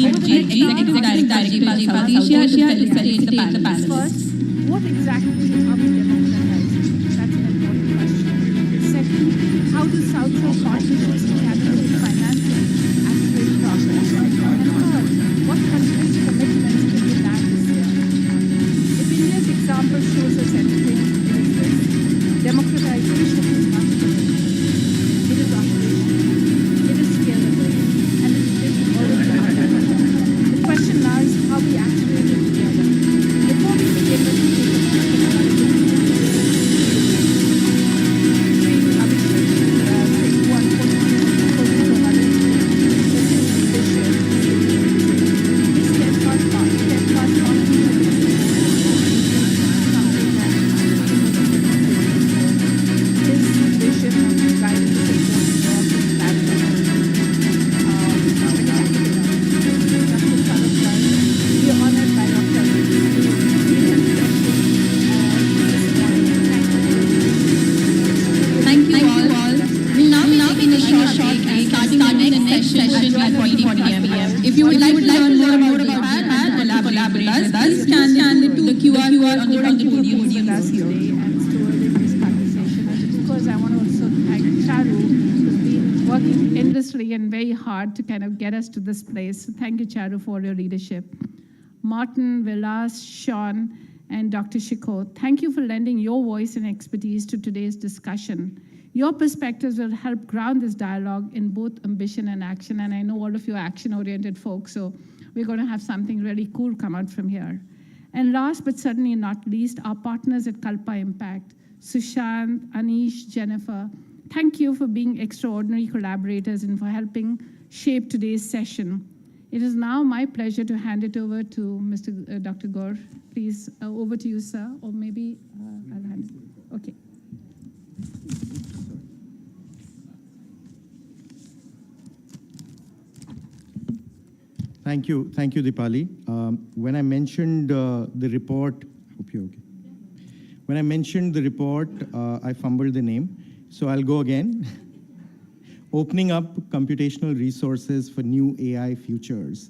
Executive Director, South Asia, to facilitate the panel. First, what exactly are we democratizing? That's an important question. Second, how do South-South partnerships and capital financing accelerate progress? And third, what countries' commitments can we land this year? If India's example shows us anything, it is this. Democratization is not commitment. It is operational. It is scalable. And it is already underway. The question now is how we activate it together. Before we begin, let me take a moment to If you would like to learn more about that and collaborate with us, please scan it to the QR code on the podium with us today and stewarding this conversation. And of course, I want to also thank Charu, who's been working endlessly and very hard to kind of get us to this place. So thank you, Charu, for your leadership. Martin, Vilas, Sean, and Dr. Shiko, thank you for lending your voice and expertise to today's discussion. Your perspectives will help ground this dialogue in both ambition and action, and I know all of you are action-oriented folks, so we're going to have something really cool come out from here. And last but certainly not least, our partners at Kalpa Impact, Sushant, Anish, Jennifer, thank you for being extraordinary collaborators and for helping shape today's session. It is now my pleasure to hand it over to Dr. Gaur. Please, over to you, sir, or maybe I'll hand it. Okay. Thank you, Dipali. When I mentioned the report, hope you're okay. When I mentioned the report, I fumbled the name, so I'll go again. Opening up computational resources for new AI futures.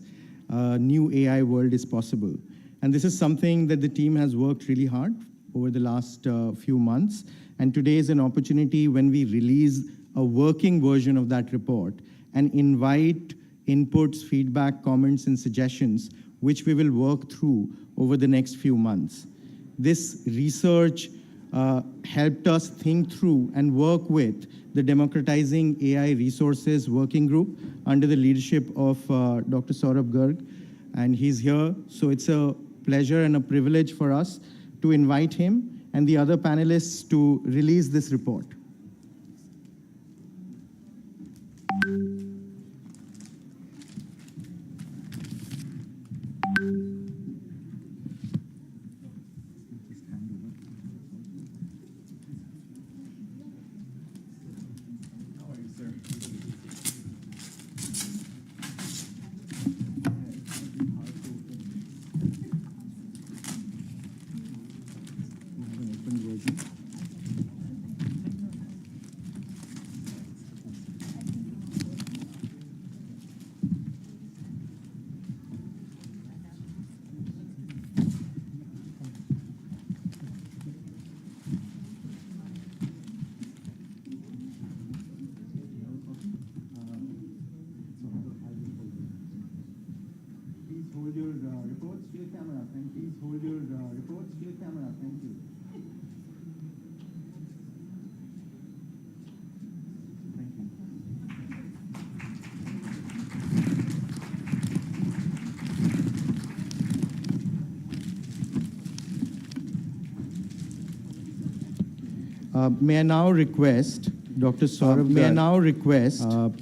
New AI world is possible. And this is something that the team has worked really hard over the last few months. And today is an opportunity when we release a working version of that report and invite inputs, feedback, comments, and suggestions, which we will work through over the next few months. This research helped us think through and work with the Democratizing AI Resources Working Group under the leadership of Dr. Saurabh Garg, and he's here. So it's a pleasure and a privilege for us to invite him and the other panelists to release this report. Hold your reports to the camera. Please hold your reports to the camera. Thank you. May I now request Dr. Saurabh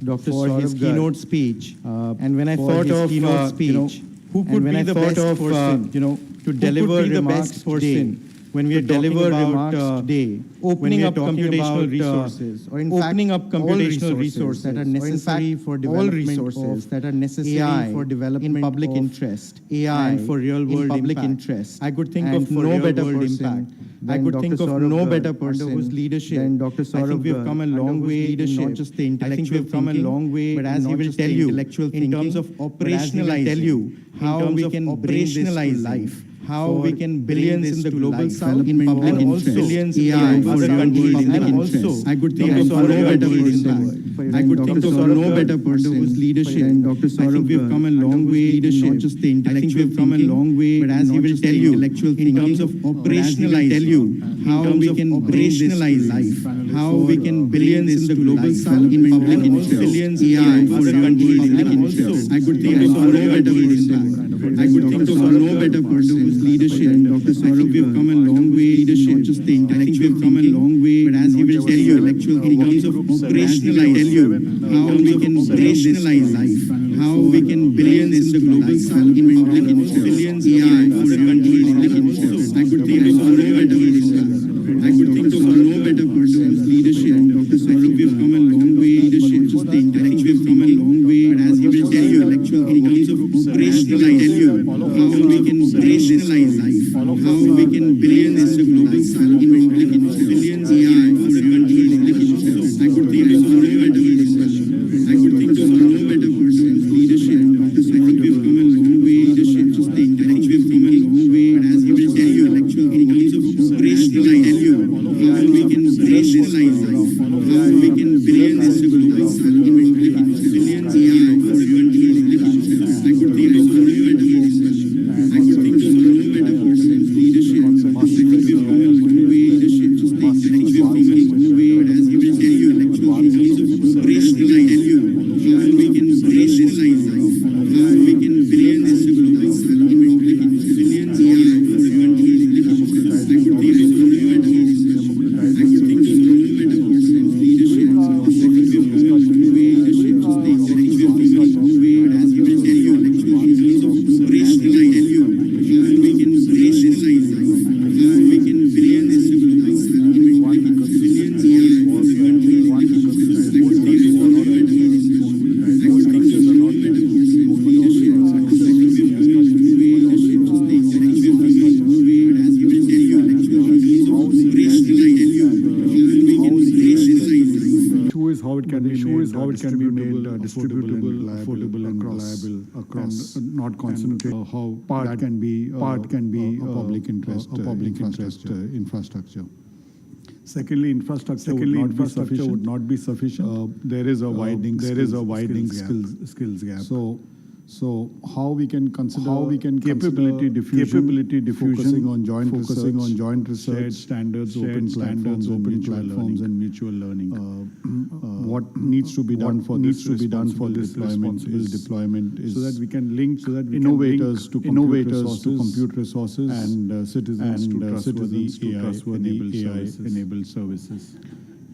Dr. for his keynote speech. And when I thought of keynote speech, who could be the best person, to deliver the best person when we are talking about today, opening up computational resources, or in opening up computational resources that are necessary for development that are necessary for development in public interest, AI and for real world public interest. I could think of no better person I could think of no better person under whose leadership than Dr. Saurabh. I think we've come a long way in not just the intellectual thinking, I think we've come a long way, but as he will tell you, in terms of operationalizing, tell you how we can operationalize life, how we can billions in the global south, in public interest, billions in other countries, and also I could think of no better person. I could think of no better person whose leadership. Dr. Saurabh, I think we've come a long way in not just the intellectual. I think we've come a long way, but as he will tell you, in terms of operationalize, tell you how we can operationalize life, how we can billions in the global south, in public interest, billions in other countries, and also I could think of no better person. I could think of no better person whose leadership. Dr. Saurabh, we've come a long way, not just the intellectual. I think we've come a long way, but as he will tell you, in terms of operationalize, tell you how we can operationalize life, how we can billions in the global south, in public interest, billions in other countries, and also I could think of no better person. I could think of no better person whose leadership. Dr. Saurabh, we've come a long way, just the intellectual. I think we've come a long way, but as he will tell you, in terms of operationalize, tell you how we can operationalize life, how we can billions in the global south, in public interest, billions in other countries, and also I could think of no better person. I could think of no better person whose leadership. I think we've come a long way, just the intellectual. I think we've come a long way, but as he will tell you, in terms of operationalize, tell you how we can operationalize life, how we can billions in the global south, in public interest, billions in other countries, and also I could think of no better person. I could think of no better person whose leadership. I think we've come a long way, just the intellectual. I think we've come a long way, but as he will tell you, in terms of operationalize, tell you how we can operationalize life, how we can billions in the global south, in public interest, billions in other countries, and also I could think of no better person. I could think of no better person whose leadership. I think we've come a long way, just the intellectual. We've come a long way, but as he will tell you, in terms of operationalize, tell you how we can operationalize life, how we can billions in the global south, in public interest, billions in other countries, and also I could think of no better person. I could think of no better person whose leadership. I think we've come a long way, just the intellectual. We've come a long way, but as he will tell you, in terms of operationalize, tell you how we can operationalize life. Two is how it can be made distributable, affordable, and reliable across, not concentrate. How part can be a public interest infrastructure. Secondly, infrastructure would not be sufficient. There is a widening skills gap. So how we can consider capability diffusion, focusing on joint research, standards, open platforms, and mutual learning. What needs to be done for this deployment is so that we can link innovators to compute resources and citizens to trustworthy AI-enabled services.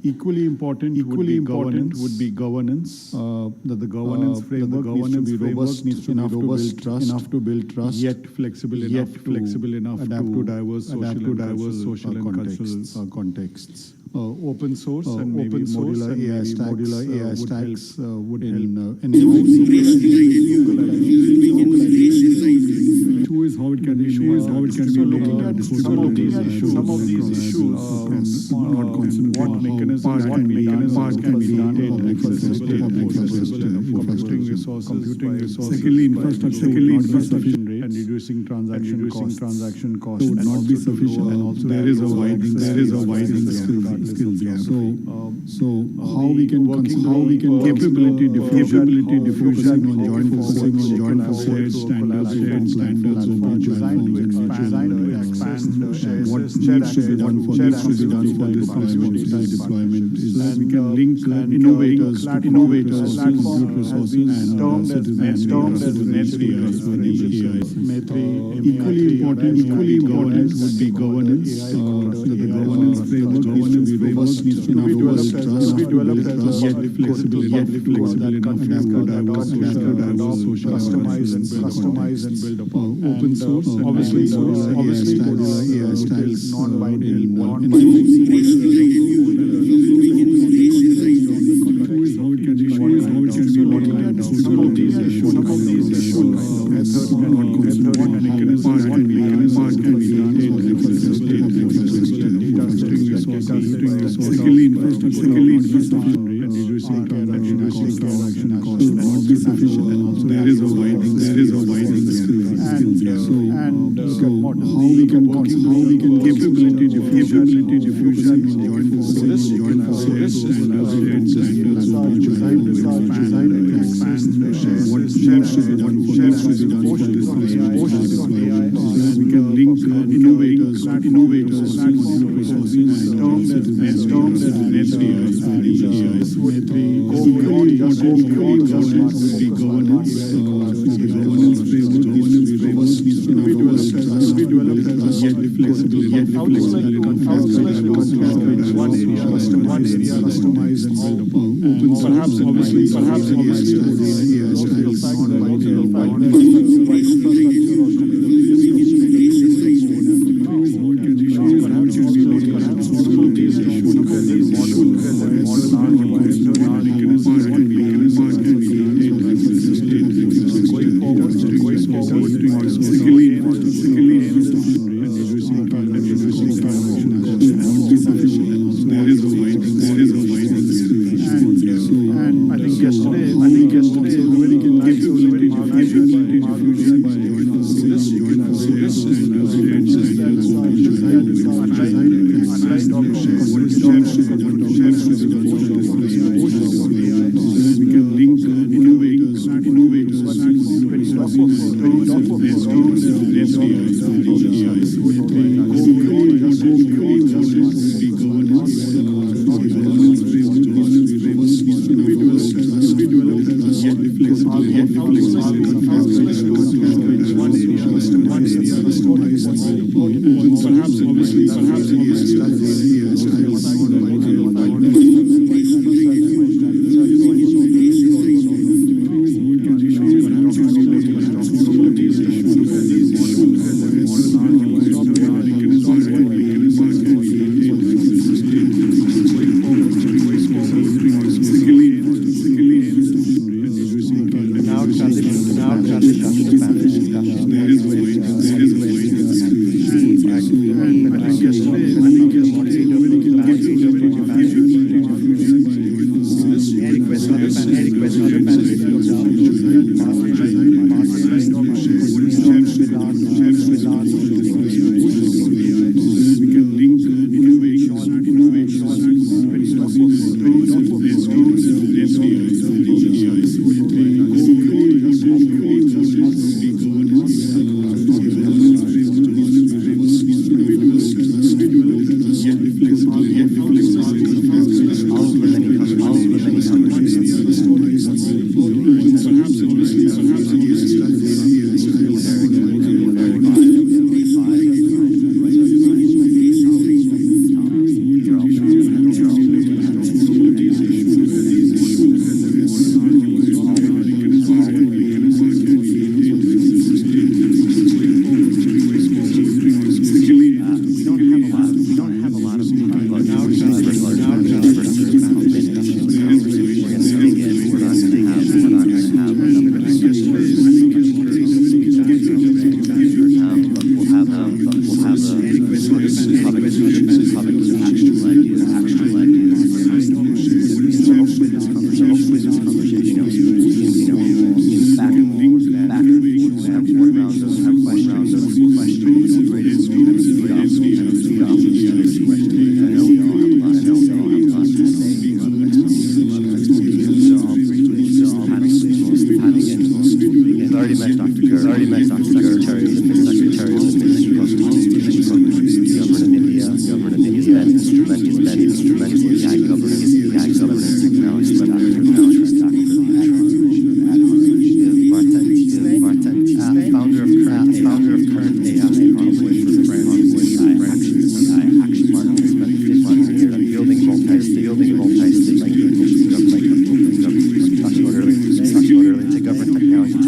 Equally important would be governance. That the governance framework needs to be robust enough to build trust, yet flexible enough to adapt to diverse social and cultural contexts. Open source and modular AI stacks would enable. Two is how it can be made. Some of these issues not concentrate. What mechanisms can be done computing resources. Secondly, infrastructure would not be sufficient and reducing transaction costs would not be sufficient. And also there is a widening skills gap. So how we can capability diffusion on joint research, standards, open platforms, and what needs to be done for this deployment is that we can link innovators to compute resources and citizens Equally important would be governance. The governance framework needs to be robust, needs to be trust, yet flexible enough to diverse social, customize and build upon. Open source, obviously, AI stacks, some of these issues transaction cost will not be sufficient, and also there is a widening skill gap. So how we can capability diffusion in joint forces and expand what shares to be done we can link innovators perhaps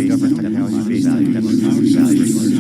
Government technology-based value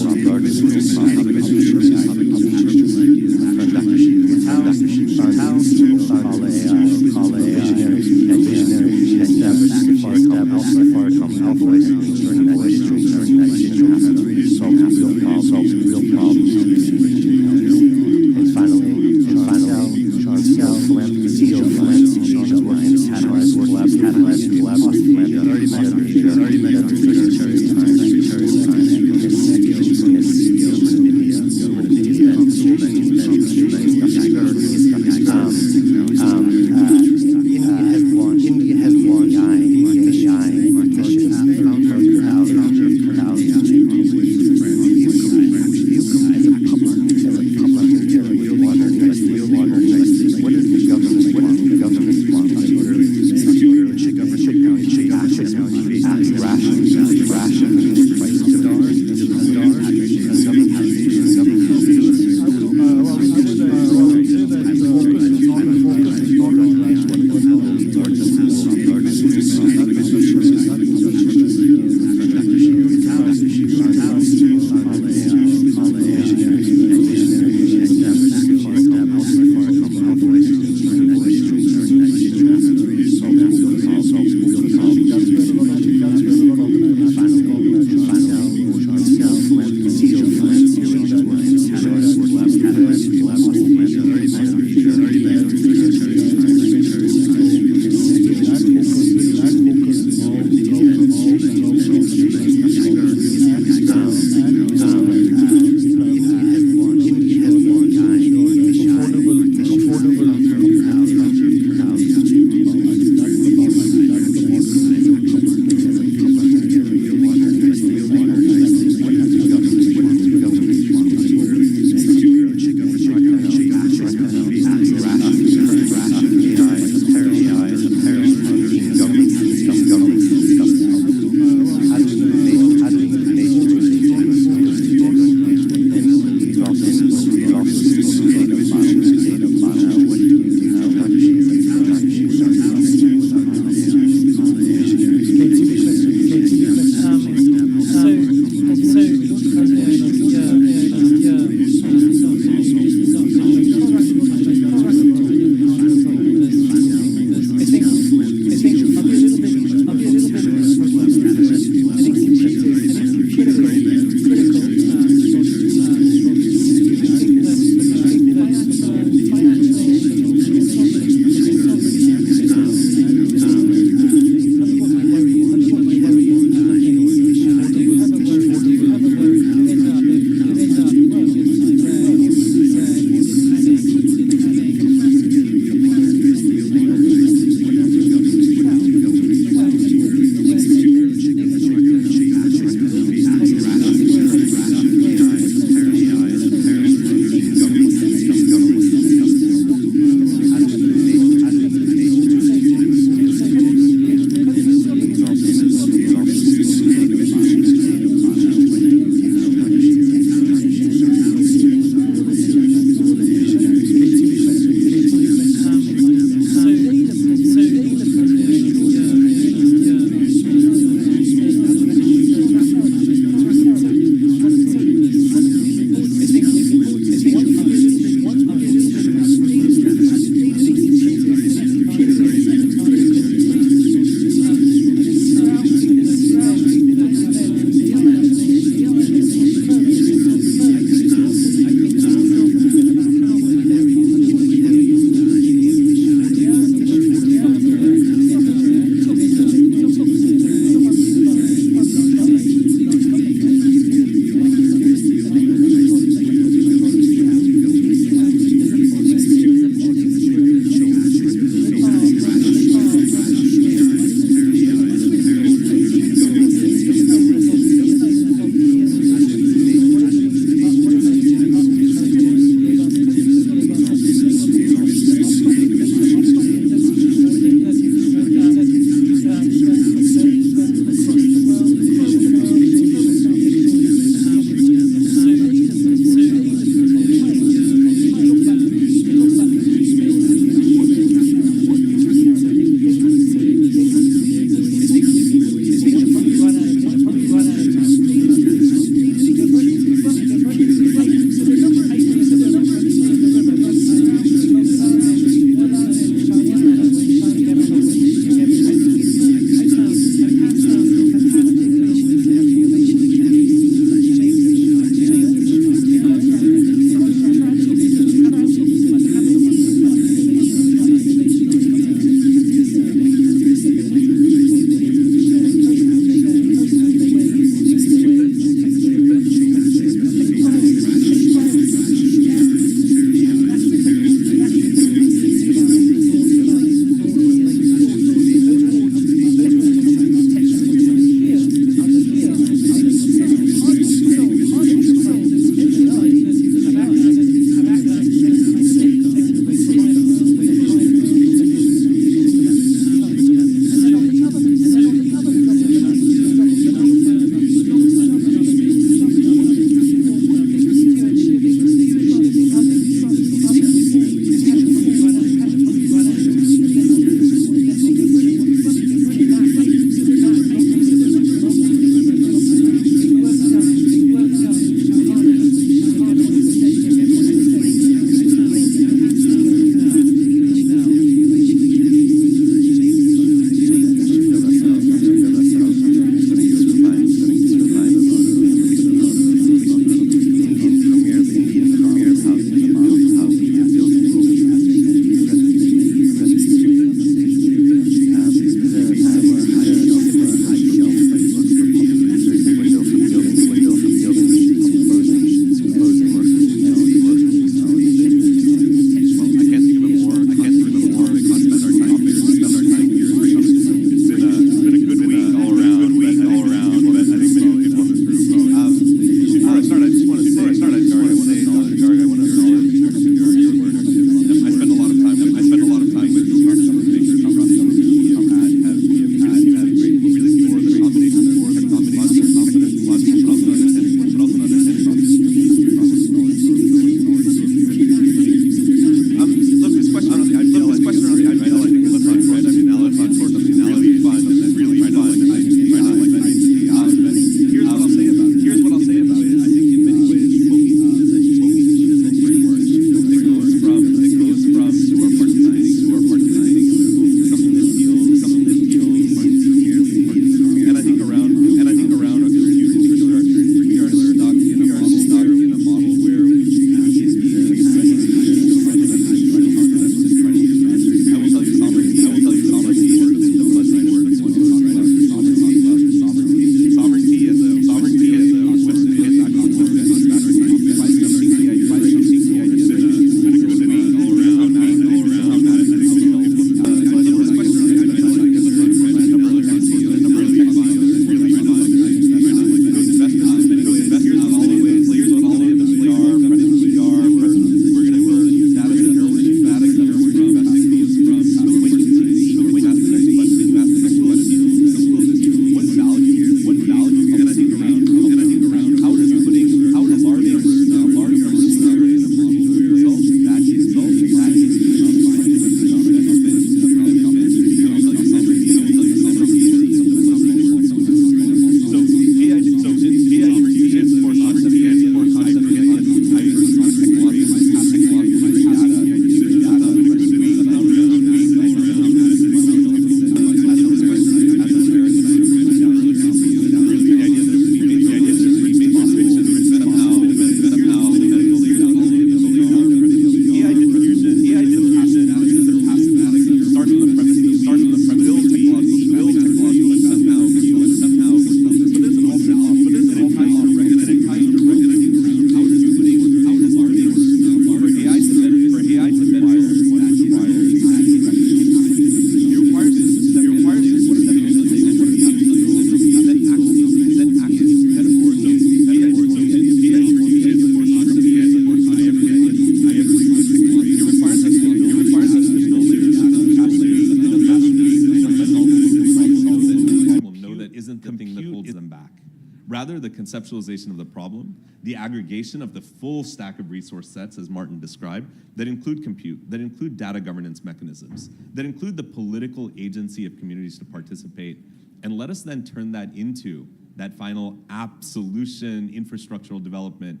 conceptualization of the problem, the aggregation of the full stack of resource sets, as Martin described, that include compute, that include data governance mechanisms, that include the political agency of communities to participate, and let us then turn that into that final app solution, infrastructural development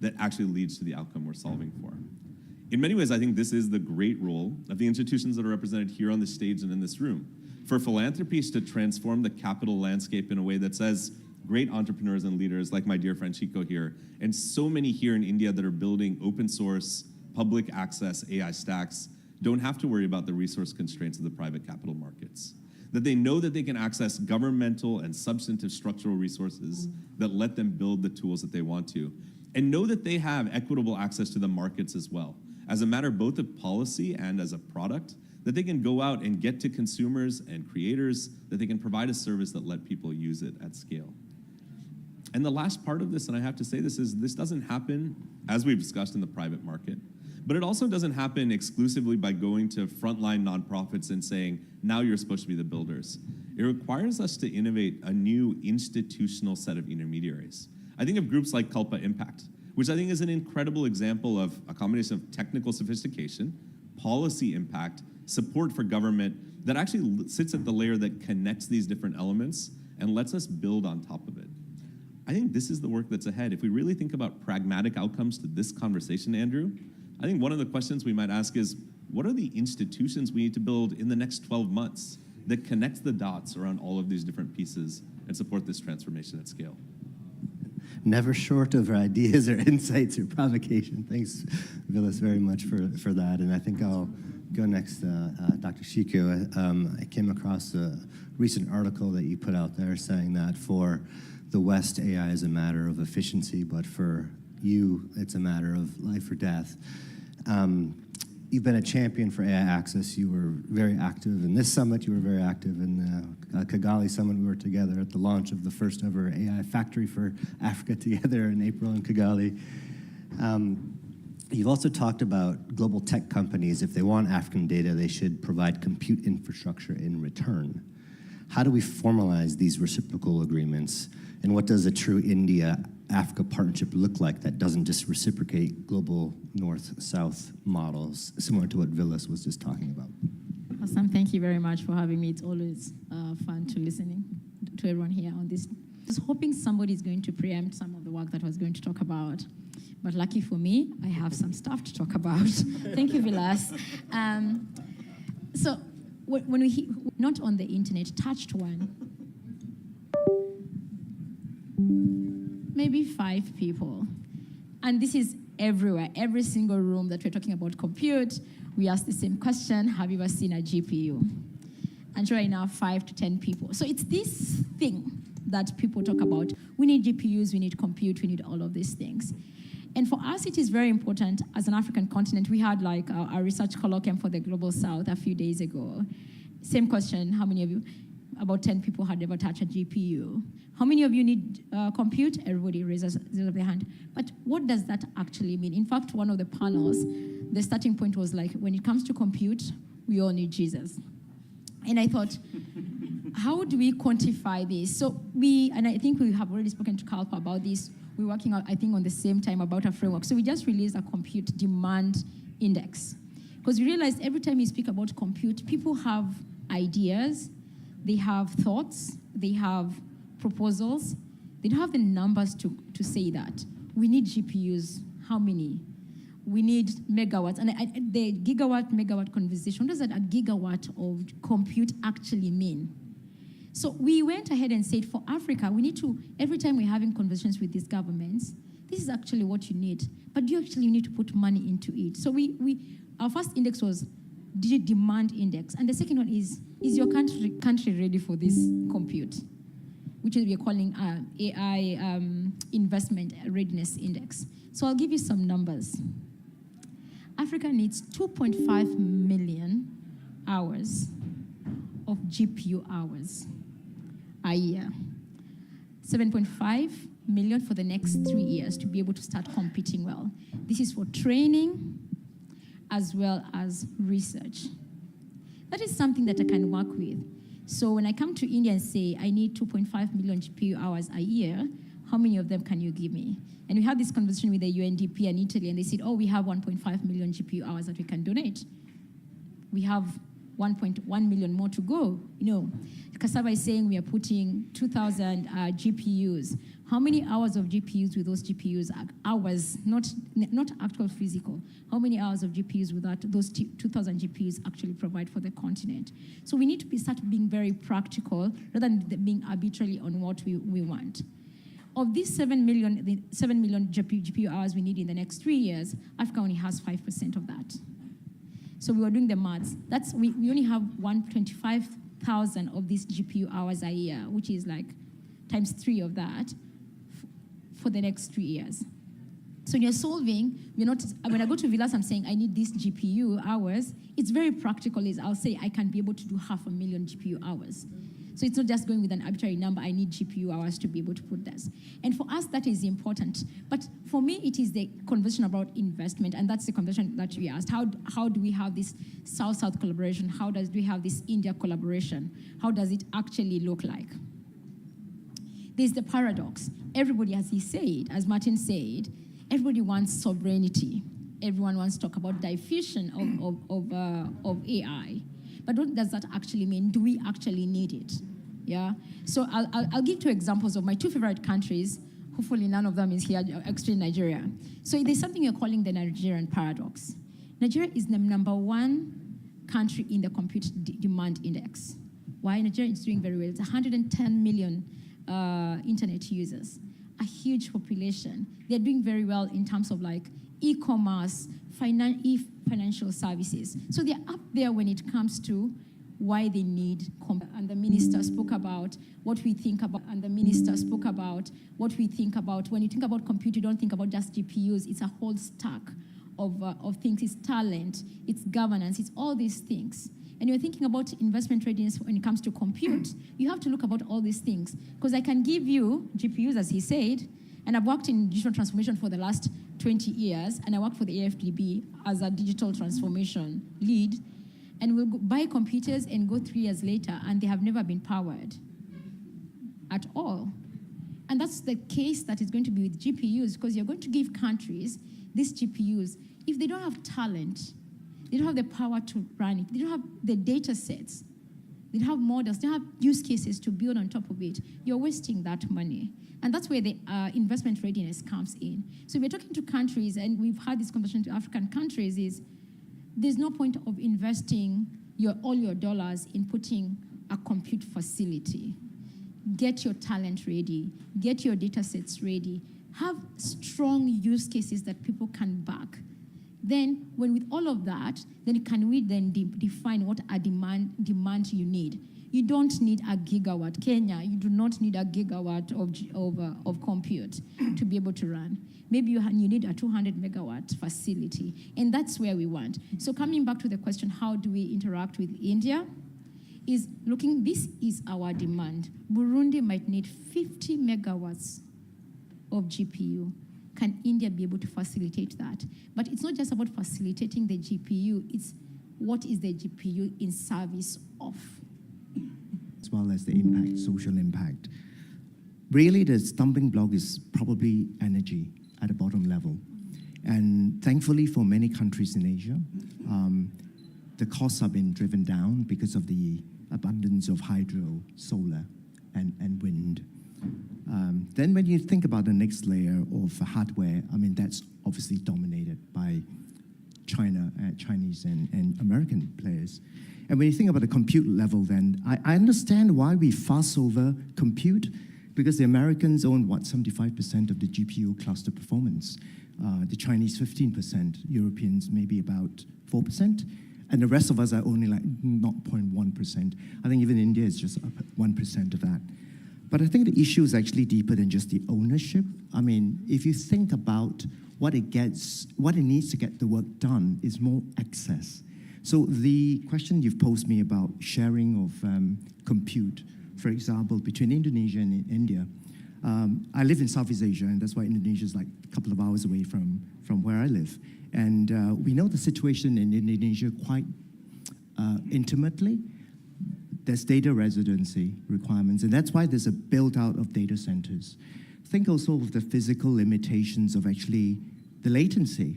that actually leads to the outcome we're solving for. In many ways, I think this is the great role of the institutions that are represented here on the stage and in this room. For philanthropies to transform the capital landscape in a way that says, great entrepreneurs and leaders like my dear friend Chico here, and so many here in India that are building open source, public access AI stacks, don't have to worry about the resource constraints of the private capital markets. That they know that they can access governmental and substantive structural resources that let them build the tools that they want to, and know that they have equitable access to the markets as well, as a matter both of policy and as a product, that they can go out and get to consumers and creators, that they can provide a service that let people use it at scale. And the last part of this, and I have to say this, is this doesn't happen, as we've discussed, in the private market, but it also doesn't happen exclusively by going to frontline nonprofits and saying, now you're supposed to be the builders. It requires us to innovate a new institutional set of intermediaries. I think of groups like Kalpa Impact, which I think is an incredible example of a combination of technical sophistication, policy impact, support for government that actually sits at the layer that connects these different elements and lets us build on top of it. I think this is the work that's ahead. If we really think about pragmatic outcomes to this conversation, Andrew, I think one of the questions we might ask is, what are the institutions we need to build in the next 12 months that connects the dots around all of these different pieces and support this transformation at scale? Never short of ideas or insights or provocation. Thanks, Vilas, very much for that. And I think I'll go next, Dr. Chico. I came across a recent article that you put out there saying that for the West, AI is a matter of efficiency, but for you, it's a matter of life or death. You've been a champion for AI access. You were very active in this summit. You were very active in the Kigali summit. We were together at the launch of the first ever AI factory for Africa together in April in Kigali. You've also talked about global tech companies. If they want African data, they should provide compute infrastructure in return. How do we formalize these reciprocal agreements? And what does a true India-Africa partnership look like that doesn't just reciprocate global north-south models, similar to what Vilas was just talking about? Awesome. Thank you very much for having me. It's always fun to listening to everyone here on this. I was hoping somebody is going to preempt some of the work that I was going to talk about. But lucky for me, I have some stuff to talk about. Thank you, Vilas. So when we, not on the internet, touched one, maybe 5 people. And this is everywhere, every single room that we're talking about compute, we ask the same question, have you ever seen a GPU? And sure enough, 5 to 10 people. So it's this thing that people talk about. We need GPUs, we need compute, we need all of these things. And for us, it is very important as an African continent. We had like a research colloquium for the Global South a few days ago. Same question, how many of you? About 10 people had ever touched a GPU. How many of you need compute? Everybody raises their hand. But what does that actually mean? In fact, one of the panels, the starting point was like, when it comes to compute, we all need Jesus. And I thought, how do we quantify this? So and I think we have already spoken to Kalpa about this. We're working, I think, on the same time about a framework. So we just released a compute demand index. Because we realized every time you speak about compute, people have ideas, they have thoughts, they have proposals. They don't have the numbers to say that. We need GPUs. How many? We need megawatts. And the gigawatt-megawatt conversation, what does that a gigawatt of compute actually mean? So we went ahead and said, for Africa, we need to, every time we're having conversations with these governments, this is actually what you need. But you actually need to put money into it. So our first index was demand index. And the second one is your country ready for this compute? Which we are calling AI investment readiness index. So I'll give you some numbers. Africa needs 2.5 million hours of GPU hours a year. 7.5 million for the next 3 years to be able to start competing well. This is for training as well as research. That is something that I can work with. So when I come to India and say I need 2.5 million GPU hours a year, How many of them can you give me? And we had this conversation with the UNDP and Italy, and they said, oh, we have 1.5 million GPU hours that we can donate. We have 1.1 million more to go. Cassava is saying we are putting 2,000 GPUs. How many hours of GPUs with those GPUs, hours, not actual physical, how many hours of GPUs with those 2,000 GPUs actually provide for the continent? So we need to start being very practical rather than being arbitrary on what we want. Of these 7 million GPU hours we need in the next 3 years, Africa only has 5% of that. So we were doing the maths. We only have 125,000 of these GPU hours a year, which is like times 3 of that for the next 3 years. So when you're solving, when I go to Villas, I'm saying I need these GPU hours. It's very practical. I'll say I can be able to do 500,000 GPU hours. So it's not just going with an arbitrary number. I need GPU hours to be able to put this. And for us, that is important. But for me, it is the conversation about investment, and that's the conversation that we asked. How do we have this South-South collaboration? How do we have this India collaboration? How does it actually look like? There's the paradox. Everybody, as Martin said, everybody wants sovereignty. Everyone wants to talk about diffusion of AI. But what does that actually mean? Do we actually need it? Yeah. So I'll give 2 examples of my 2 favorite countries. Hopefully none of them is here, except Nigeria. So there's something you're calling the Nigerian paradox. Nigeria is the #1 country in the compute demand index. Why? Nigeria is doing very well. It's 110 million internet users, a huge population. They're doing very well in terms of like e-commerce, financial services. So they're up there when it comes to why they need and the minister spoke about what we think about, and the minister spoke about what we think about. When you think about compute, you don't think about just GPUs. It's a whole stack of things. It's talent, it's governance, it's all these things. And you're thinking about investment readiness when it comes to compute, you have to look about all these things. Because I can give you GPUs, as he said, and I've worked in digital transformation for the last 20 years, and I work for the AFDB as a digital transformation lead, and we'll buy computers and go 3 years later, and they have never been powered at all. And that's the case that is going to be with GPUs, because you're going to give countries these GPUs. If they don't have talent, they don't have the power to run it, they don't have the data sets, they don't have models, they don't have use cases to build on top of it, you're wasting that money. And that's where the investment readiness comes in. So we're talking to countries, and we've had this conversation to African countries, is there's no point of investing all your dollars in putting a compute facility. Get your talent ready, get your data sets ready, have strong use cases that people can back. Then, with all of that, then can we then define what a demand you need? You don't need a gigawatt. Kenya, you do not need a gigawatt of compute to be able to run. Maybe you need a 200 megawatt facility, and that's where we want. So coming back to the question, how do we interact with India? Is looking, this is our demand. Burundi might need 50 megawatts of GPU. Can India be able to facilitate that? But it's not just about facilitating the GPU, it's what is the GPU in service of? As well as the impact, social impact. Really, the stumbling block is probably energy at the bottom level. And thankfully, for many countries in Asia, the costs have been driven down because of the abundance of hydro, solar, and wind. Then when you think about the next layer of hardware, I mean, that's obviously dominated by Chinese and American players. And when you think about the compute level, then I understand why we fuss over compute, because the Americans own, 75% of the GPU cluster performance. The Chinese, 15%. Europeans, maybe about 4%. And the rest of us are only like 0.1%. I think even India is just 1% of that. But I think the issue is actually deeper than just the ownership. I mean, if you think about what it needs to get the work done is more access. So the question you've posed me about sharing of compute, for example, between Indonesia and India. I live in Southeast Asia, and that's why Indonesia is like a couple of hours away from where I live. And we know the situation in Indonesia quite intimately. There's data residency requirements, and that's why there's a build-out of data centers. think also of the physical limitations of actually the latency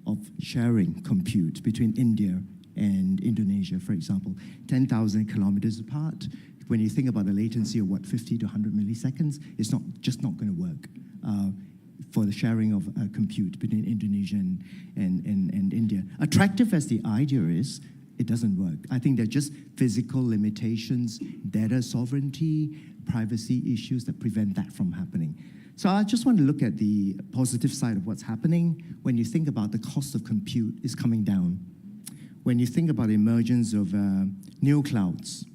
of sharing compute between India and Indonesia, for example, 10,000 kilometers apart. When you think about the latency of 50 to 100 milliseconds, it's just not going to work for the sharing of compute between Indonesia and India. Attractive as the idea is, it doesn't work. I think they're just physical limitations, data sovereignty, privacy issues that prevent that from happening. So I just want to look at the positive side of what's happening. When you think about the cost of compute is coming down. When you think about the emergence of new clouds,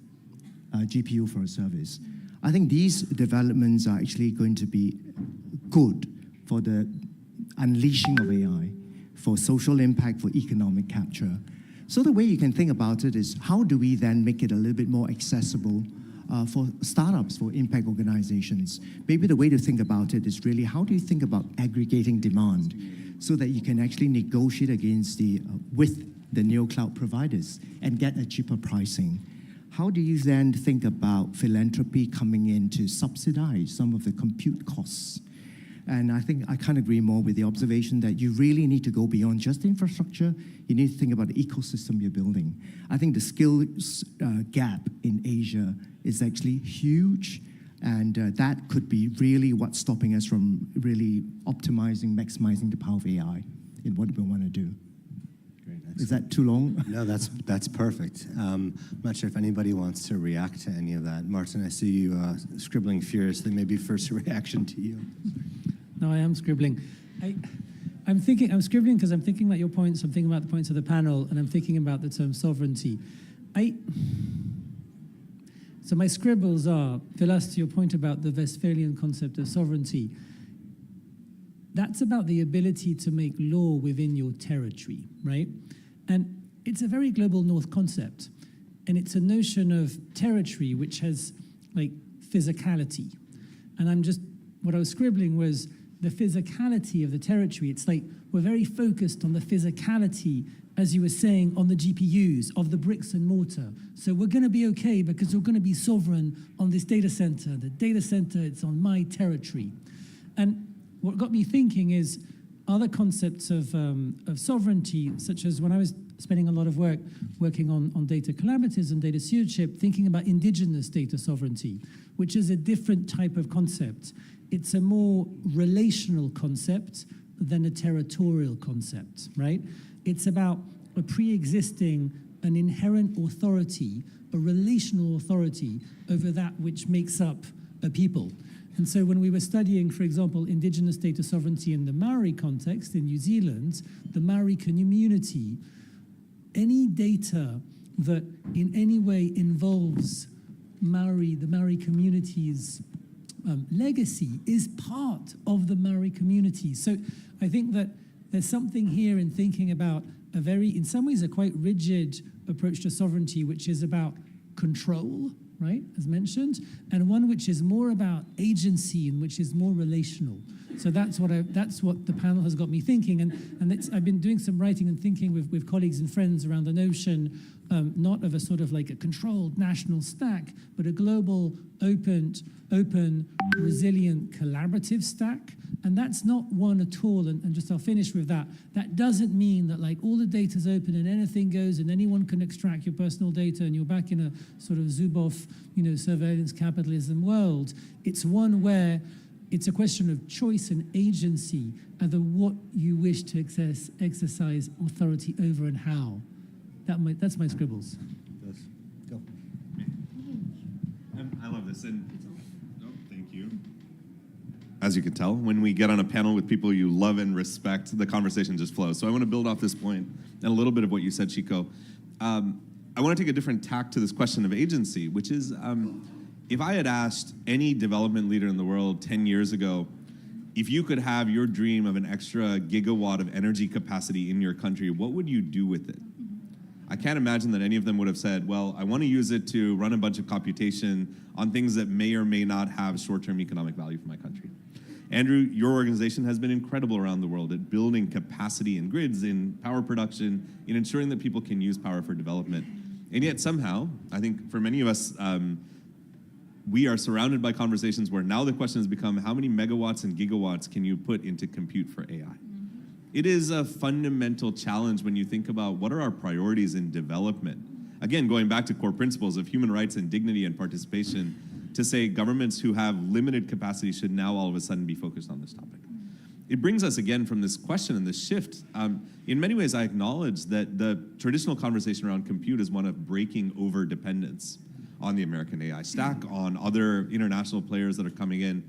GPU for a service, I think these developments are actually going to be good for the unleashing of AI, for social impact, for economic capture. So the way you can think about it is, how do we then make it a little bit more accessible for startups, for impact organizations? Maybe the way to think about it is really, how do you think about aggregating demand so that you can actually negotiate against with the neo cloud providers and get a cheaper pricing? How do you then think about philanthropy coming in to subsidize some of the compute costs? And I think I can't agree more with the observation that you really need to go beyond just infrastructure. You need to think about the ecosystem you're building. I think the skills gap in Asia is actually huge, and that could be really what's stopping us from really optimizing, maximizing the power of AI in what we want to do. Great, is that too long? No, that's perfect. I'm not sure if anybody wants to react to any of that. Martin, I see you scribbling furiously. Maybe first reaction to you. No, I am scribbling. I'm scribbling because I'm thinking about your points, I'm thinking about the points of the panel, and I'm thinking about the term sovereignty. So my scribbles are, Vilas, to your point about the Westphalian concept of sovereignty, that's about the ability to make law within your territory, right? And it's a very global north concept. And it's a notion of territory which has like physicality. And what I was scribbling was the physicality of the territory. It's like we're very focused on the physicality, as you were saying, on the GPUs, of the bricks and mortar. So we're going to be okay because we're going to be sovereign on this data center. The data center, it's on my territory. And what got me thinking is other concepts of sovereignty, such as when I was spending a lot of work working on data calamities and data stewardship, thinking about indigenous data sovereignty, which is a different type of concept. It's a more relational concept than a territorial concept, right? It's about a pre-existing, an inherent authority, a relational authority over that which makes up a people. And so when we were studying, for example, indigenous data sovereignty in the Maori context in New Zealand, the Maori community, any data that in any way involves the Maori community's legacy is part of the Maori community. So I think that there's something here in thinking about a very, in some ways, a quite rigid approach to sovereignty, which is about control, right, as mentioned, and one which is more about agency and which is more relational. So that's what the panel has got me thinking, and I've been doing some writing and thinking with colleagues and friends around the notion, not of a sort of like a controlled national stack, but a global, open, resilient, collaborative stack. And that's not one at all, and just I'll finish with that. That doesn't mean that like all the data's open and anything goes and anyone can extract your personal data and you're back in a sort of Zuboff, surveillance capitalism world. It's one where it's a question of choice and agency and what you wish to exercise authority over and how. That's my scribbles. Go. I love this, and thank you. As you can tell, when we get on a panel with people you love and respect, the conversation just flows. So I want to build off this point and a little bit of what you said, Chico. I want to take a different tack to this question of agency, which is, if I had asked any development leader in the world 10 years ago, if you could have your dream of an extra gigawatt of energy capacity in your country, what would you do with it? I can't imagine that any of them would have said, well, I want to use it to run a bunch of computation on things that may or may not have short-term economic value for my country. Andrew, your organization has been incredible around the world at building capacity in grids, in power production, in ensuring that people can use power for development. And yet somehow, I think for many of us, we are surrounded by conversations where now the question has become, how many megawatts and gigawatts can you put into compute for AI? It is a fundamental challenge when you think about what are our priorities in development. Again, going back to core principles of human rights and dignity and participation, to say governments who have limited capacity should now all of a sudden be focused on this topic. It brings us again from this question and this shift. In many ways, I acknowledge that the traditional conversation around compute is one of breaking over dependence on the American AI stack, on other international players that are coming in.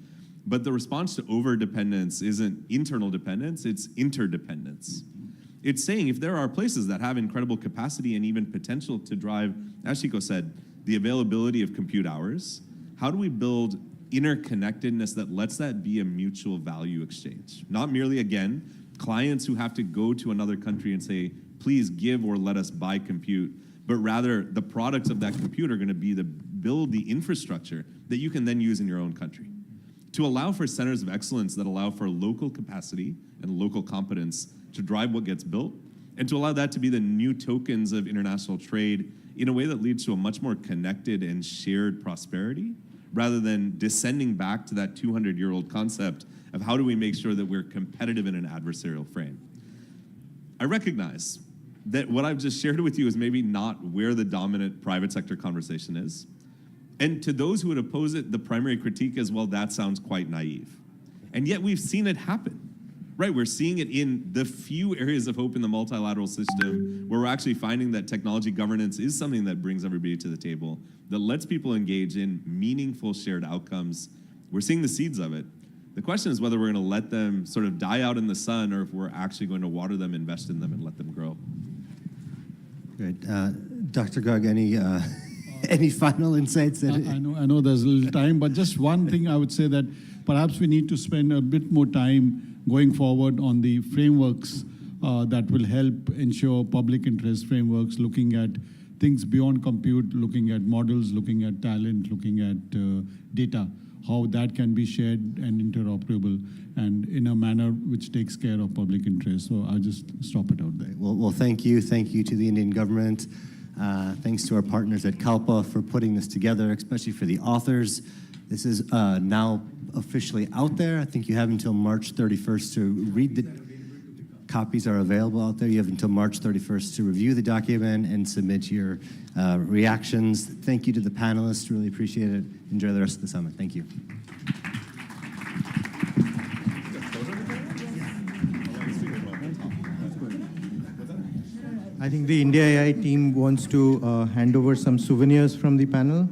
But the response to over-dependence isn't internal dependence, it's interdependence. It's saying if there are places that have incredible capacity and even potential to drive, as Chico said, the availability of compute hours, how do we build interconnectedness that lets that be a mutual value exchange? Not merely, again, clients who have to go to another country and say, please give or let us buy compute, but rather the products of that compute are going to be build the infrastructure that you can then use in your own country. To allow for centers of excellence that allow for local capacity and local competence to drive what gets built, and to allow that to be the new tokens of international trade in a way that leads to a much more connected and shared prosperity, rather than descending back to that 200-year-old concept of how do we make sure that we're competitive in an adversarial frame. I recognize that what I've just shared with you is maybe not where the dominant private sector conversation is. And to those who would oppose it, the primary critique is, well, that sounds quite naive. And yet we've seen it happen, right? We're seeing it in the few areas of hope in the multilateral system where we're actually finding that technology governance is something that brings everybody to the table, that lets people engage in meaningful shared outcomes. We're seeing the seeds of it. The question is whether we're going to let them sort of die out in the sun or if we're actually going to water them, invest in them, and let them grow. Great. Dr. Garg, any final insights? I know there's a little time, but just one thing I would say that perhaps we need to spend a bit more time going forward on the frameworks that will help ensure public interest frameworks, looking at things beyond compute, looking at models, looking at talent, looking at data, how that can be shared and interoperable and in a manner which takes care of public interest. So I'll just stop it out there. Well, thank you. Thank you to the Indian government. Thanks to our partners at CALPA for putting this together, especially for the authors. This is now officially out there. I think you have until March 31st to read the copies are available out there. You have until March 31st to review the document and submit your reactions. Thank you to the panelists. Really appreciate it. Enjoy the rest of the summit. Thank you. I think the India AI team wants to hand over some souvenirs from the panel.